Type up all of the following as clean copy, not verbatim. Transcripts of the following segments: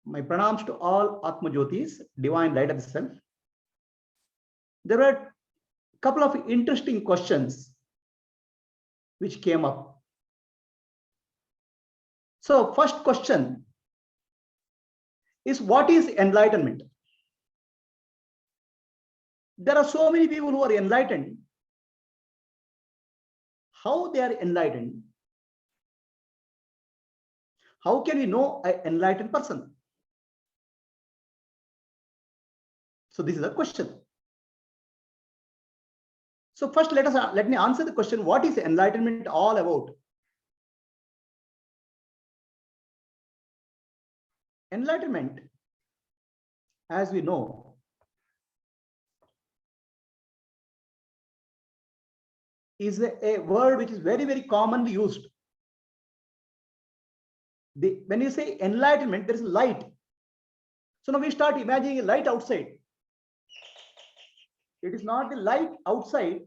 My pranams to all Atma Jyotis, divine light of the self. There were a couple of interesting questions which came up. So first question is, what is enlightenment? There are so many people who are enlightened. How they are enlightened? How can we know an enlightened person? So this is a question. So first let me answer the question, what is enlightenment all about? Enlightenment, as we know, is a word which is very, very commonly used. When you say enlightenment, there is light. So now we start imagining a light outside. It is not the light outside.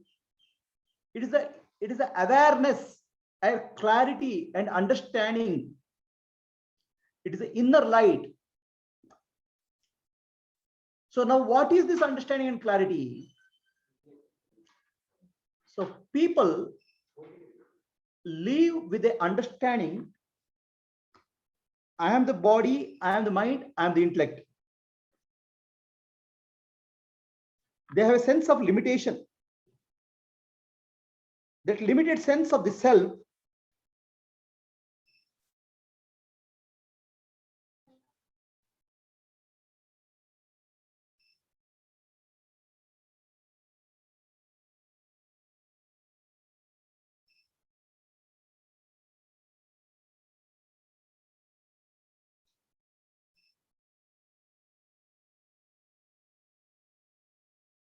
It is the awareness, a clarity and understanding. It is the inner light. So now what is this understanding and clarity? So people live with the understanding, I am the body, I am the mind, I am the intellect. They have a sense of limitation. That limited sense of the self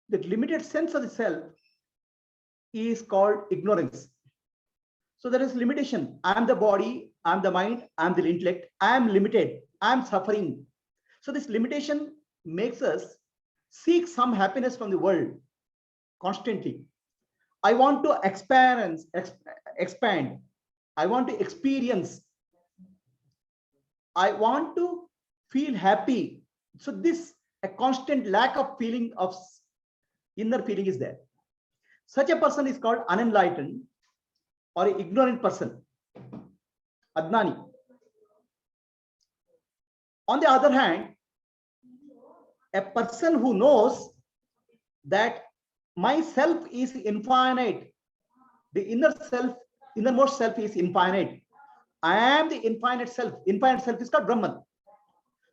that limited sense of the self is called ignorance. So there is limitation. I am the body, I am the mind, I am the intellect, I am limited, I am suffering. So this limitation makes us seek some happiness from the world constantly. I want to expand. I want to experience. I want to feel happy. So this, a constant lack of feeling of inner feeling is there. Such a person is called unenlightened or an ignorant person, Adnani. On the other hand, a person who knows that myself is infinite, the innermost self is infinite. I am the infinite self. Infinite self is called Brahman.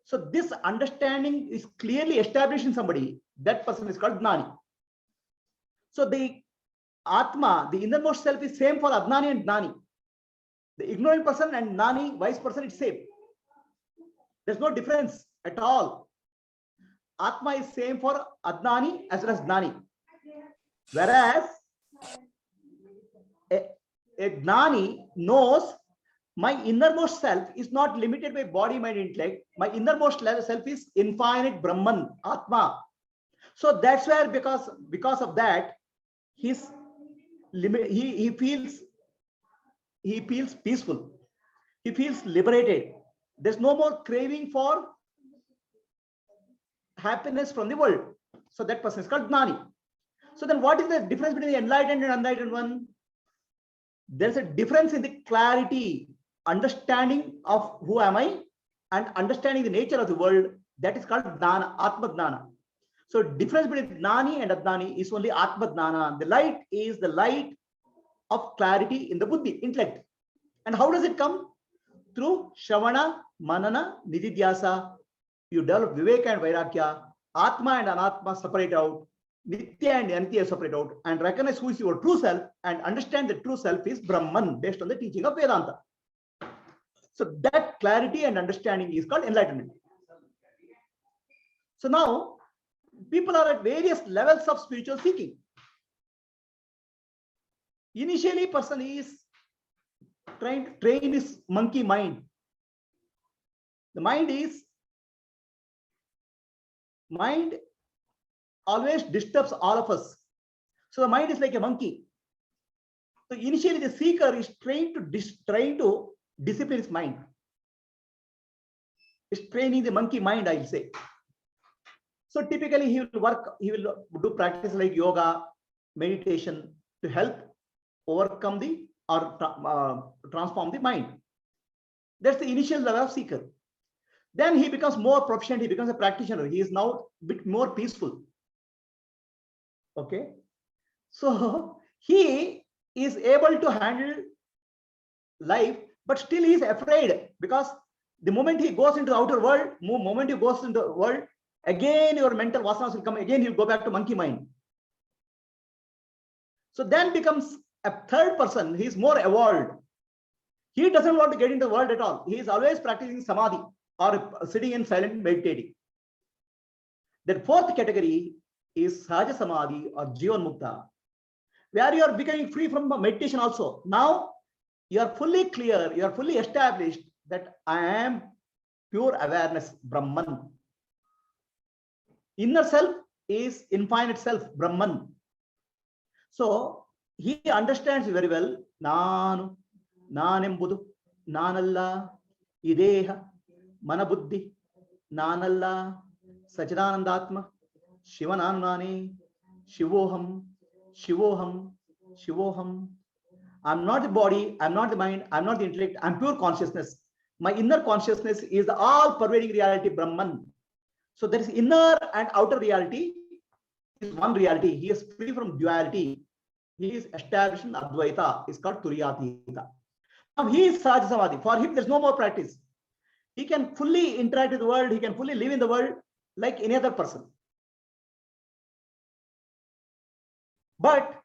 So this understanding is clearly established in somebody. That person is called Gnani. So the Atma, the innermost self, is same for Adnani and Gnani. The ignorant person and Gnani, wise person, it's same. There's no difference at all. Atma is same for Adnani as well as Gnani. Whereas a Gnani knows my innermost self is not limited by body, mind, intellect. My innermost self is infinite Brahman, Atma. So that's where, because of that, his limit, he feels peaceful. He feels liberated. There's no more craving for happiness from the world. So that person is called Gnani. So then what is the difference between the enlightened and unenlightened one? There's a difference in the clarity, understanding of who am I and understanding the nature of the world. That is called Dana, Atma Dana. So difference between Gnani and Adnani is only Atma Dana. The light is the light of clarity in the Buddhi, intellect. And how does it come? Through Shravana, Manana, Nididhyasa. You develop Viveka and Vairagya. Atma and Anatma separate out. Nitya and Anitya separate out. And recognize who is your true self and understand the true self is Brahman based on the teaching of Vedanta. So that clarity and understanding is called enlightenment. So now people are at various levels of spiritual seeking. Initially, person is trying to train his monkey mind. The mind always disturbs all of us. So the mind is like a monkey. So initially, the seeker is trying to discipline his mind. is training the monkey mind, I'll say. So typically he will do practice like yoga, meditation to help overcome the or transform the mind. That's the initial level of seeker. Then he becomes more proficient, he becomes a practitioner. He is now a bit more peaceful. Okay. So he is able to handle life, but still he is afraid, because the moment he goes into the outer world, moment he goes into the world, again your mental vasanas will come, again he'll go back to monkey mind. So then becomes a third person. He is more evolved. He doesn't want to get into the world at all. He is always practicing samadhi or sitting in silent meditating. The fourth category is sahaja samadhi or jivan mukta, where you are becoming free from meditation also. Now you are fully clear, you are fully established that I am pure awareness, Brahman. Inner self is infinite self, Brahman. So he understands very well. Nanu, nanembudu, nanalla, ideha, manabuddhi, nanalla, Sachidanandatma, Shivananani, Shivoham, Shivoham, Shivoham. I'm not the body, I'm not the mind, I'm not the intellect, I'm pure consciousness. My inner consciousness is the all-pervading reality, Brahman. So there is inner and outer reality. Is one reality. He is free from duality. He is established in Advaita. It's called Turiyatita. Now he is Sahaja Samadhi. For him, there's no more practice. He can fully interact with the world. He can fully live in the world like any other person. But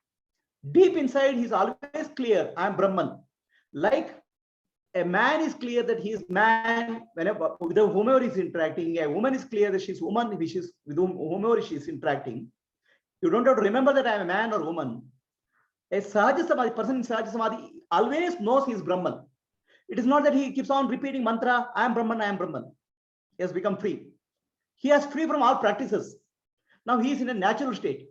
deep inside, he's always clear, I am Brahman. Like a man is clear that he is man whenever with whomever is interacting. A woman is clear that she's woman with whomever she is interacting. You don't have to remember that I am a man or woman. A Sahaja Samadhi, person in Sahaja Samadhi always knows he is Brahman. It is not that he keeps on repeating mantra, I am Brahman, I am Brahman. He has become free. He is free from all practices. Now he is in a natural state.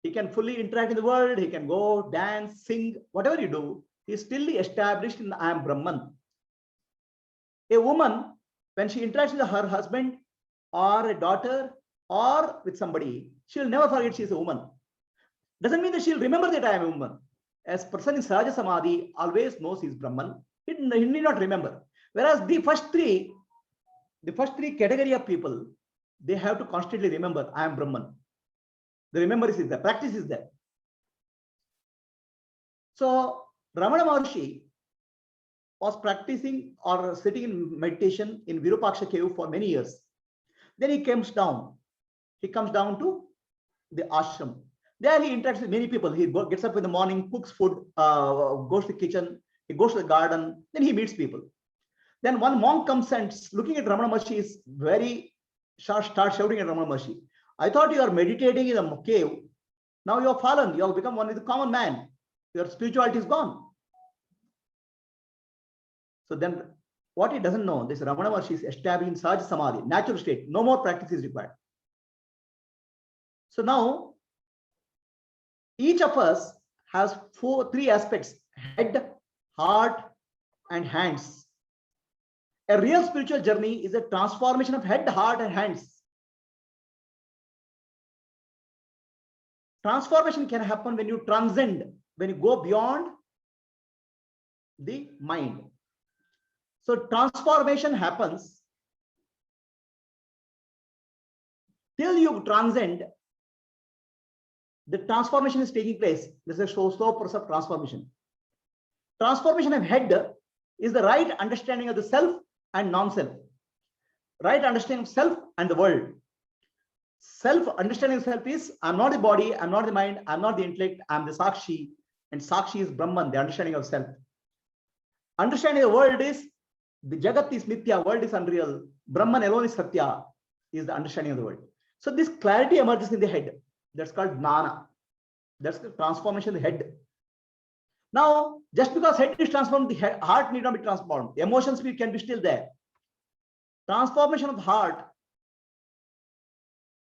He can fully interact in the world. He can go, dance, sing, whatever you do. He is still established in I am Brahman. A woman, when she interacts with her husband or a daughter or with somebody, she will never forget she is a woman. Doesn't mean that she'll remember that I am a woman. As person in Sahaja Samadhi always knows he is Brahman. He need not remember. Whereas the first three category of people, they have to constantly remember I am Brahman. The remembrance is there, practice is there. So Ramana Maharshi was practicing or sitting in meditation in Virupaksha cave for many years. Then he comes down. He comes down to the ashram. There he interacts with many people. He gets up in the morning, cooks food, goes to the kitchen, he goes to the garden, then he meets people. Then one monk comes and looking at Ramana Maharshi is very starts shouting at Ramana Maharshi. I thought you are meditating in a cave. Now you have fallen. You have become one with the common man. Your spirituality is gone. So then what he doesn't know, this Ramana Maharshi is established in Sahaja Samadhi, natural state. No more practice is required. So now each of us has three aspects: head, heart, and hands. A real spiritual journey is a transformation of head, heart, and hands. Transformation can happen when you transcend, when you go beyond the mind. So transformation happens till you transcend. The transformation is taking place. This is a slow process of transformation. Transformation of head is the right understanding of the self and non-self. Right understanding of self and the world. Self understanding of self is I'm not the body, I'm not the mind, I'm not the intellect, I'm the Sakshi, and Sakshi is Brahman, the understanding of self. Understanding of the world is the Jagat is Mithya, world is unreal, Brahman alone is Satya, is the understanding of the world. So this clarity emerges in the head. That's called Jnana. That's the transformation of the head. Now, just because head is transformed, the heart need not be transformed. The emotions can be still there. Transformation of the heart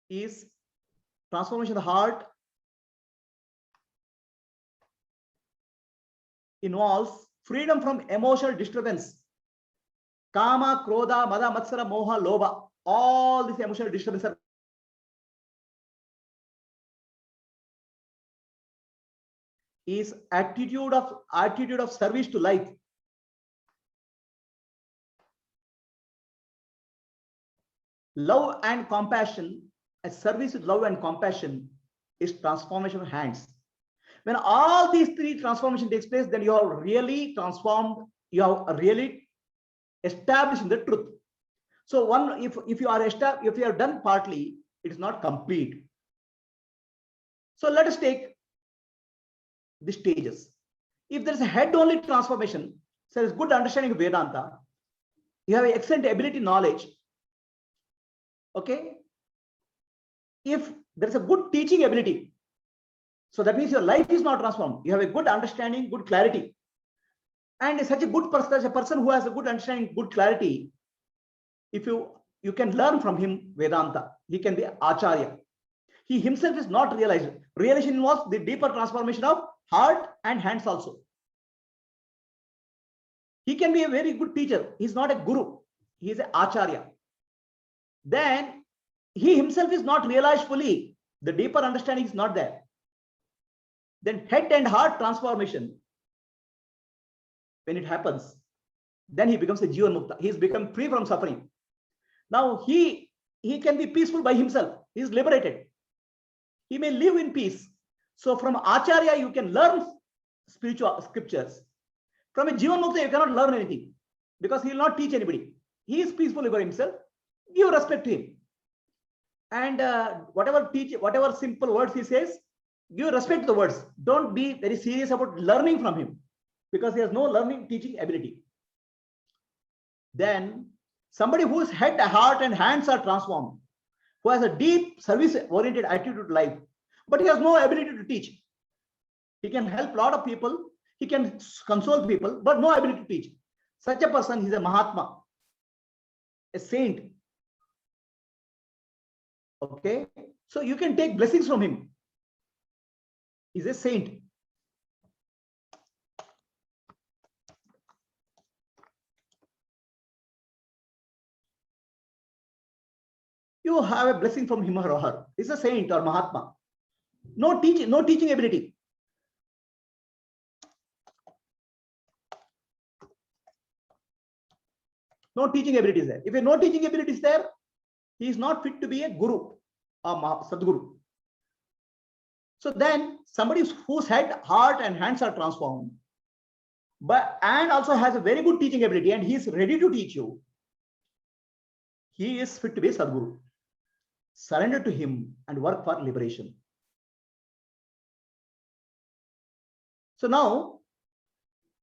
is transformation of the heart involves freedom from emotional disturbance. Kama, Krodha, Mada, Matsara, Moha, Lobha. All these emotional disturbances is attitude of service to life. Love and compassion, a service with love and compassion is transformation of hands. When all these three transformation takes place, then you are really transformed, you are really established the truth. So one, if you are done partly, it is not complete. So let us take the stages. If there is a head only transformation, so there is good understanding of Vedanta, you have excellent ability, knowledge. Okay. If there is a good teaching ability, so that means your life is not transformed. You have a good understanding, good clarity. And such a good person, a person who has a good understanding, good clarity, if you can learn from him Vedanta, he can be Acharya. He himself is not realized. Realization involves the deeper transformation of heart and hands also. He can be a very good teacher. He's not a guru. He is an Acharya. Then he himself is not realized fully. The deeper understanding is not there. Then head and heart transformation, when it happens, then he becomes a Jivan Mukta. He's become free from suffering. Now he can be peaceful by himself. He is liberated. He may live in peace. So from Acharya, you can learn spiritual scriptures. From a Jivan Mukta, you cannot learn anything because he will not teach anybody. He is peaceful by himself. Give respect to him. And whatever simple words he says, give respect to the words. Don't be very serious about learning from him because he has no learning teaching ability. Then somebody whose head, heart, and hands are transformed, who has a deep service-oriented attitude to life, but he has no ability to teach. He can help a lot of people, he can console people, but no ability to teach. Such a person is a Mahatma, a saint. Okay, so you can take blessings from him. He's a saint. You have a blessing from him or her. He's a saint or Mahatma. No teaching ability. No teaching ability is there. If no teaching ability is there, he is not fit to be a guru or Sadguru. So then somebody whose head, heart, and hands are transformed, and also has a very good teaching ability, and he is ready to teach you, he is fit to be a Sadguru. Surrender to him and work for liberation. So now,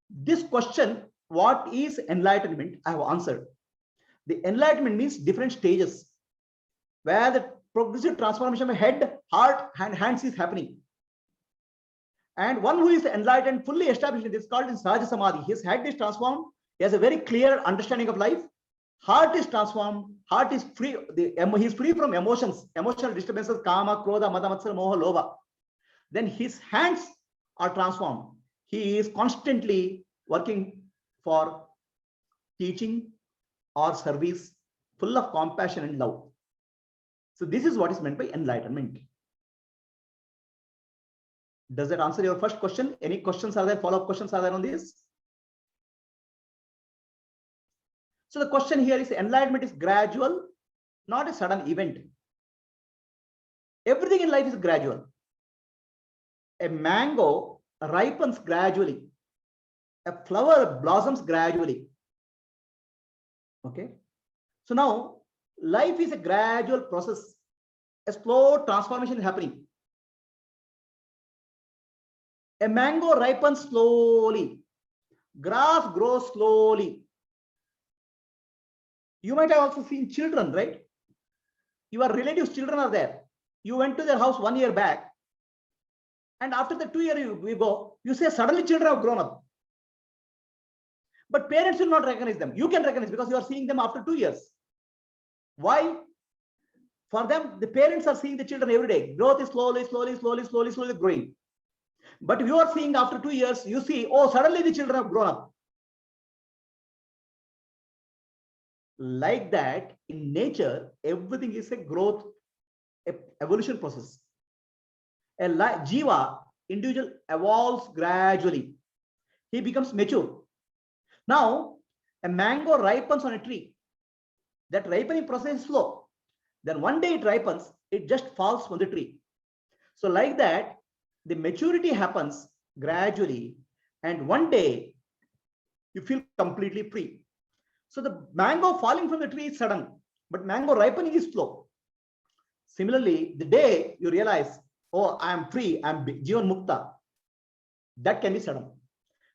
this question, what is enlightenment? I have answered. The enlightenment means different stages where the progressive transformation of head, heart, and hands is happening. And one who is enlightened, fully established, is called in Sahaja Samadhi. His head is transformed. He has a very clear understanding of life. Heart is transformed. Heart is free. He is free from emotions, emotional disturbances, Kama, Krodha, Mada, Matsara, Moha, Lobha. Then his hands are transformed. He is constantly working for teaching or service, full of compassion and love. So this is what is meant by enlightenment. Does that answer your first question? Any questions are there? Follow-up questions are there on this? So the question here is, enlightenment is gradual, not a sudden event. Everything in life is gradual. A mango ripens gradually. A flower blossoms gradually. Okay. So now life is a gradual process. A slow transformation is happening. A mango ripens slowly. Grass grows slowly. You might have also seen children, right? Your relatives' children are there. You went to their house 1 year back. And after the 2 years you go, you say suddenly children have grown up. But parents will not recognize them. You can recognize because you are seeing them after 2 years. Why? For them, the parents are seeing the children every day. Growth is slowly growing. But if you are seeing after 2 years, you see, oh, suddenly the children have grown up. Like that, in nature, everything is a growth, evolution process. A jiva, individual, evolves gradually. He becomes mature. Now, a mango ripens on a tree. That ripening process is slow. Then one day it ripens, it just falls from the tree. So like that, the maturity happens gradually, and one day you feel completely free. So the mango falling from the tree is sudden, but mango ripening is slow. Similarly, the day you realize, oh, I am free, I am Jivan Mukta, that can be sudden,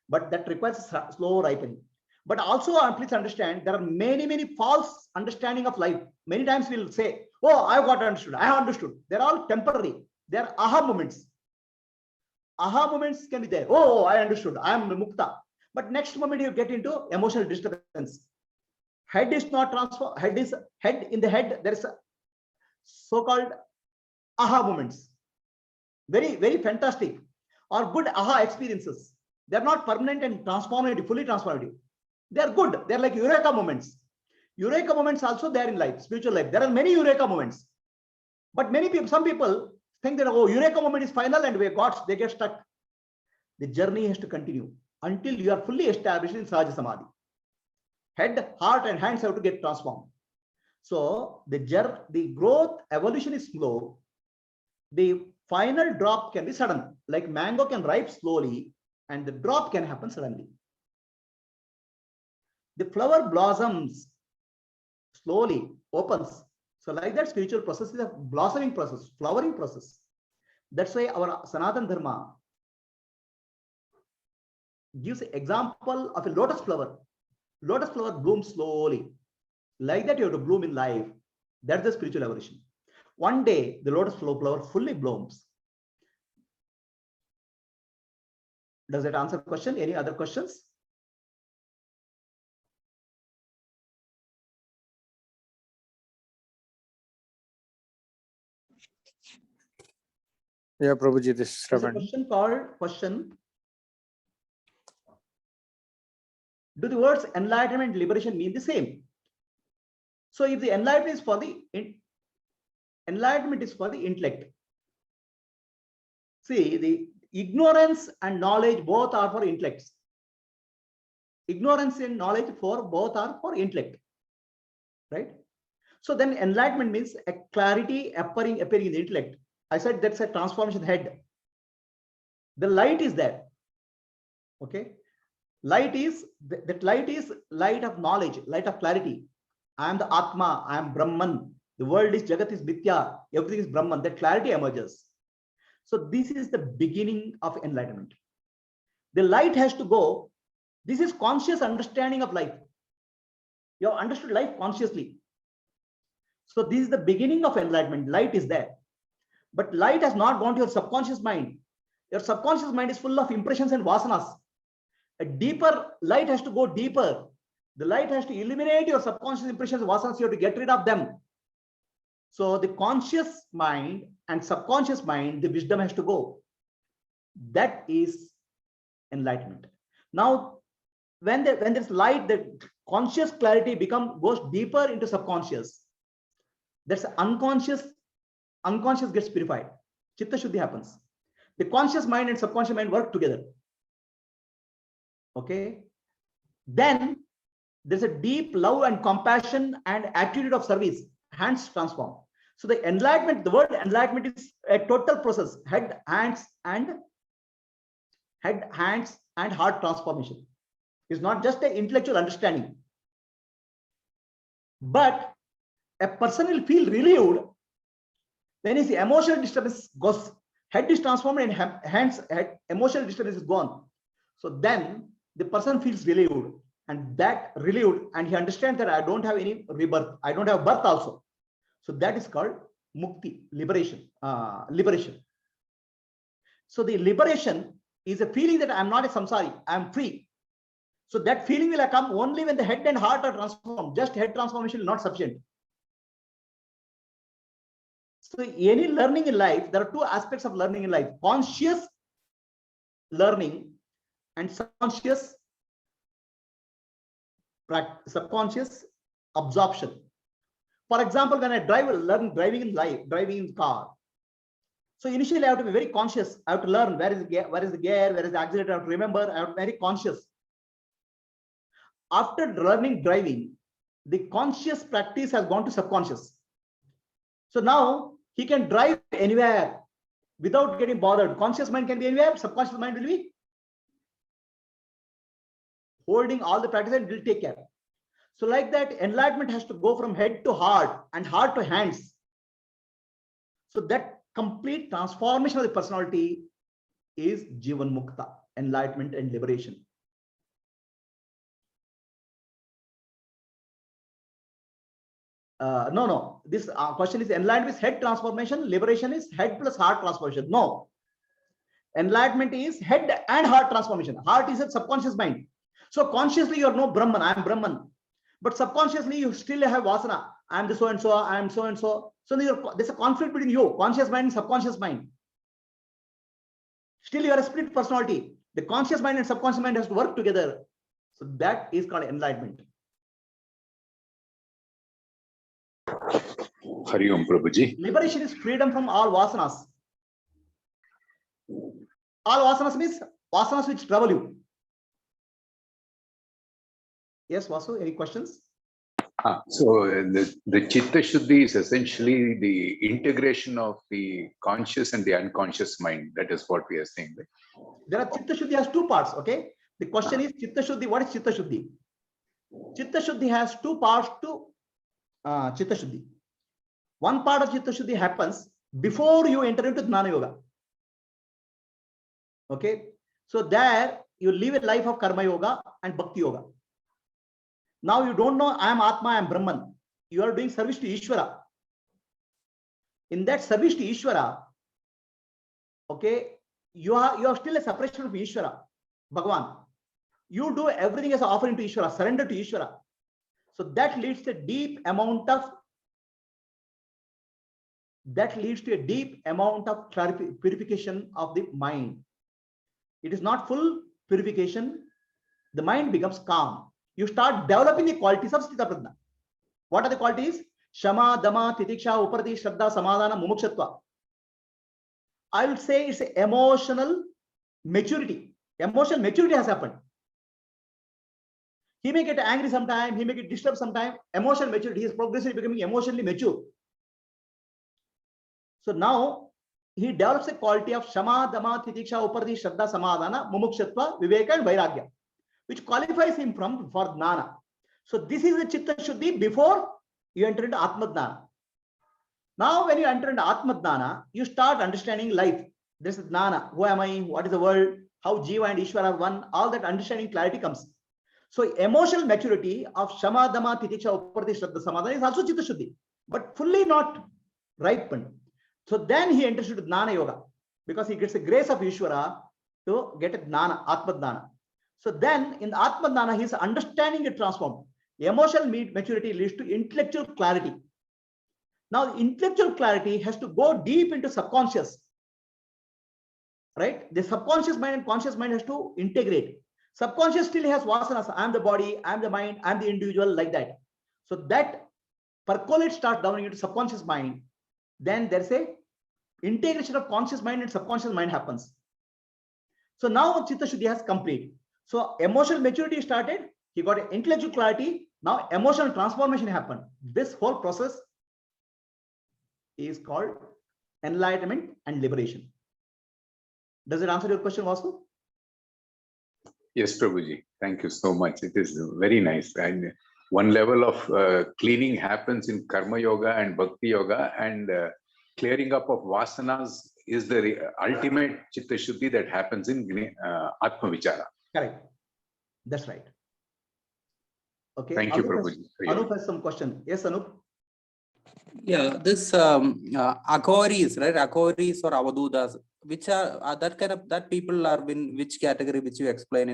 but that requires slow ripening. But also, please understand, there are many false understanding of life. Many times we'll say, oh, I got understood, I have understood. They're all temporary. They're aha moments. Aha moments can be there. Oh, I understood, I am Mukta. But next moment you get into emotional disturbance. Head is not transfer. Head is head. In the head, there is a so-called aha moments. Very fantastic or good aha experiences. They're not permanent and transformative, fully transformative. They're good. They're like eureka moments. Eureka moments also there in life, spiritual life. There are many eureka moments. But many people, some people think that, oh, eureka moment is final and they get stuck. The journey has to continue until you are fully established in Sahaja Samadhi. Head, heart, and hands have to get transformed. So the growth evolution is slow. The final drop can be sudden, like mango can ripe slowly, and the drop can happen suddenly. The flower blossoms slowly, opens. So like that, spiritual process is a blossoming process, flowering process. That's why our Sanatana Dharma gives an example of a lotus flower. Lotus flower blooms slowly. Like that, you have to bloom in life. That's the spiritual evolution. One day, the lotus flower fully blooms. Does that answer the question? Any other questions? Yeah, Prabhuji, this is There's a question called do the words enlightenment and liberation mean the same? So if the enlightenment is for the intellect. See, the ignorance and knowledge both are for intellects. Ignorance and knowledge for both are for intellect, right? So then enlightenment means a clarity appearing in the intellect. I said that's a transformation head. The light is there. Okay. Light is light of knowledge, light of clarity. I am the Atma, I am Brahman. The world is Jagat is Mithya, everything is Brahman. That clarity emerges. So this is the beginning of enlightenment. The light has to go. This is conscious understanding of life. You have understood life consciously. So this is the beginning of enlightenment. Light is there. But light has not gone to your subconscious mind. Your subconscious mind is full of impressions and vasanas. A deeper light has to go deeper. The light has to eliminate your subconscious impressions, vasanas. You have to get rid of them. So the conscious mind and subconscious mind, the wisdom has to go. That is enlightenment. Now, when there's light, the conscious clarity goes deeper into subconscious. That's unconscious gets purified. Chitta Shuddhi happens. The conscious mind and subconscious mind work together. Okay. Then there's a deep love and compassion and attitude of service. Hands transform. So the enlightenment, the word enlightenment is a total process. Head, hands, and heart transformation. It's not just an intellectual understanding. But a person will feel relieved when his emotional disturbance goes. Head is transformed and emotional disturbance is gone. So then the person feels relieved, and he understands that I don't have any rebirth. I don't have birth also. So that is called mukti, liberation. So the liberation is a feeling that I'm not a samsari, I'm free. So that feeling will come only when the head and heart are transformed. Just head transformation is not sufficient. So any learning in life, there are two aspects of learning in life: conscious learning and subconscious absorption. For example, when I learn driving in car. So initially I have to be very conscious. I have to learn where is the gear, where is the accelerator. I have to remember. I have to be very conscious. After learning driving, the conscious practice has gone to subconscious. So now he can drive anywhere without getting bothered. Conscious mind can be anywhere. Subconscious mind will be holding all the practice and will take care. So like that, enlightenment has to go from head to heart and heart to hands. So that complete transformation of the personality is Jivan Mukta, enlightenment and liberation. No. This question is enlightenment is head transformation, liberation is head plus heart transformation. No. Enlightenment is head and heart transformation. Heart is a subconscious mind. So consciously you are no Brahman, I am Brahman. But subconsciously you still have Vasana. I am the so and so, I am so and so. So there's a conflict between you, conscious mind and subconscious mind. Still you are a split personality. The conscious mind and subconscious mind has to work together. So that is called enlightenment. Hari Om Prabhuji. Liberation is freedom from all vasanas. All vasanas means vasanas which trouble you. Yes, Vasu, any questions? So the Chitta Shuddhi is essentially the integration of the conscious and the unconscious mind. That is what we are saying. There are Chitta Shuddhi has two parts, okay? The question is Chitta Shuddhi, what is Chitta Shuddhi? Chitta Shuddhi has two parts to Chitta Shuddhi. One part of Chitta Shuddhi happens before you enter into Jnana Yoga. Okay? So there you live a life of Karma Yoga and Bhakti Yoga. Now you don't know I am Atma, I am Brahman. You are doing service to Ishvara. In that service to Ishvara, okay, you are still a separation of Ishvara, Bhagavan. You do everything as an offering to Ishvara, surrender to Ishvara. So that leads to a deep amount of purification of the mind. It is not full purification. The mind becomes calm. You start developing the qualities of Sthita Prajna. What are the qualities? Shama, Dama, Titiksha, Uparati, Shraddha, Samadhana, Mumukshutva. I will say it's emotional maturity. Emotional maturity has happened. He may get angry sometime, he may get disturbed sometime. Emotional maturity, he is progressively becoming emotionally mature. So now he develops a quality of Shama, Dama, Titiksha, Uparati, Shraddha, Samadhana, Mumukshutva, Viveka and Vairagya, which qualifies him for Jnana. So this is the Chitta Shuddhi before you enter into Atma Jnana. Now when you enter into Atma Jnana, you start understanding life. This is Jnana. Who am I? What is the world? How Jiva and Ishvara are one? All that understanding clarity comes. So emotional maturity of Shama, Dama, Titiksha, Uparati, Shraddha, Samadhana is also Chitta Shuddhi, but fully not ripened. So then he enters into Jnana Yoga because he gets the grace of Ishvara to get a Jnana, Atma Jnana. So then in the Atma Jnana, his understanding is transformed. Emotional maturity leads to intellectual clarity. Now, intellectual clarity has to go deep into subconscious, right? The subconscious mind and conscious mind has to integrate. Subconscious still has vasanas. I am the body, I am the mind, I am the individual, like that. So that percolate starts down into subconscious mind. Then there's a integration of conscious mind and subconscious mind happens. So now Chitta Shuddhi has complete. So emotional maturity started, he got an intellectual clarity. Now emotional transformation happened. This whole process is called enlightenment and liberation. Does it answer your question, Vasu? Yes, Prabhuji. Thank you so much. It is very nice. And one level of cleaning happens in Karma Yoga and Bhakti Yoga, and clearing up of vasanas is the ultimate Chitta Shuddhi that happens in Atma Vichara. Correct. That's right. Okay. Thank you, Prabhuji. Anup has some question. Yes, Anup. Yeah, this Aghoris, right? Aghoris or Avadudas, which are that kind of that people are in which category which you explain in